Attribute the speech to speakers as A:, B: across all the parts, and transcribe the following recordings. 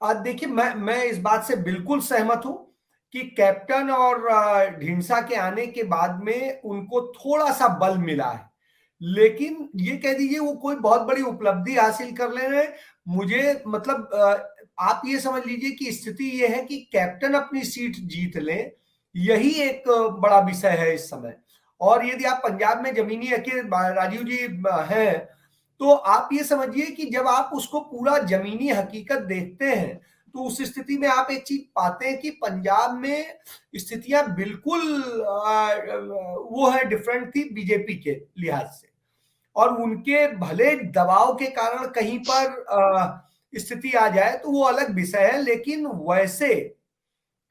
A: देखिए, मैं इस बात से बिल्कुल सहमत हूं कि कैप्टन और ढींडसा के आने के बाद में उनको थोड़ा सा बल मिला है। लेकिन ये कह दीजिए वो कोई बहुत बड़ी उपलब्धि हासिल कर ले रहे हैं। मुझे मतलब आप ये समझ लीजिए कि स्थिति ये है कि कैप्टन अपनी सीट जीत ले, यही एक बड़ा विषय है इस समय। और यदि आप पंजाब में जमीनी हकीकत राजीव जी हैं, तो आप ये समझिए कि जब आप उसको पूरा जमीनी हकीकत देखते हैं, तो उस स्थिति में आप एक चीज पाते हैं कि पंजाब में स्थितियां बिल्कुल वो है डिफरेंट थी बीजेपी के लिहाज से। और उनके भले दबाव के कारण कहीं पर स्थिति आ जाए तो वो अलग विषय है, लेकिन वैसे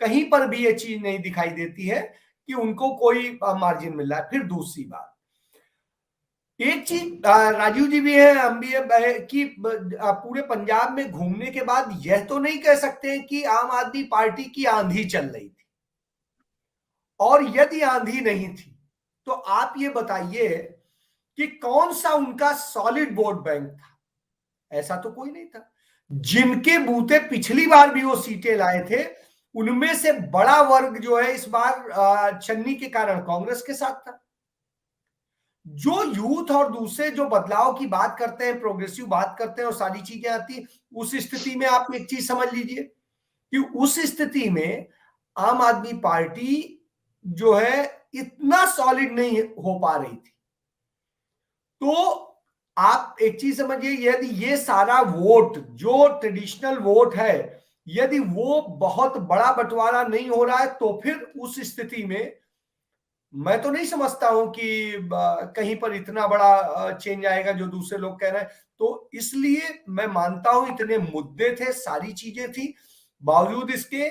A: कहीं पर भी ये चीज नहीं दिखाई देती है कि उनको कोई मार्जिन मिल रहा है। फिर दूसरी बात, एक चीज राजीव जी भी है, हम भी है कि पूरे पंजाब में घूमने के बाद यह तो नहीं कह सकते कि आम आदमी पार्टी की आंधी चल रही थी। और यदि आंधी नहीं थी तो आप ये बताइए कि कौन सा उनका सॉलिड वोट बैंक था? ऐसा तो कोई नहीं था। जिनके बूते पिछली बार भी वो सीटें लाए थे, उनमें से बड़ा वर्ग जो है इस बार छन्नी के कारण कांग्रेस के साथ था। जो यूथ और दूसरे जो बदलाव की बात करते हैं, प्रोग्रेसिव बात करते हैं और सारी चीजें आती, उस स्थिति में आप एक चीज समझ लीजिए कि उस स्थिति में आम आदमी पार्टी जो है इतना सॉलिड नहीं हो पा रही थी। तो आप एक चीज समझिए, यदि ये सारा वोट जो ट्रेडिशनल वोट है, यदि वो बहुत बड़ा बंटवारा नहीं हो रहा है, तो फिर उस स्थिति में मैं तो नहीं समझता हूं कि कहीं पर इतना बड़ा चेंज आएगा जो दूसरे लोग कह रहे हैं। तो इसलिए मैं मानता हूं इतने मुद्दे थे, सारी चीजें थी, बावजूद इसके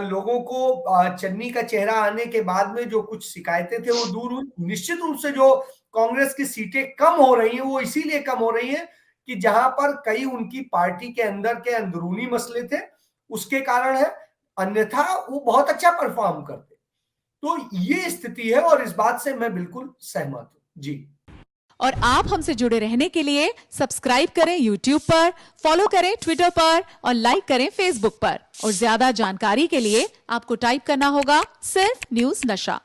A: लोगों को चन्नी का चेहरा आने के बाद में जो कुछ शिकायतें थे वो दूर हुई। निश्चित रूप से जो कांग्रेस की सीटें कम हो रही हैं वो इसीलिए कम हो रही हैं कि जहां पर कई उनकी पार्टी के अंदर के अंदरूनी मसले थे, उसके कारण है। अन्यथा वो बहुत अच्छा परफॉर्म करते। तो ये स्थिति है और इस बात से मैं बिल्कुल सहमत हूं जी।
B: और आप हमसे जुड़े रहने के लिए सब्सक्राइब करें YouTube पर, फॉलो करें ट्विटर पर और लाइक करें Facebook पर। और ज्यादा जानकारी के लिए आपको टाइप करना होगा सिर्फ न्यूज नशा।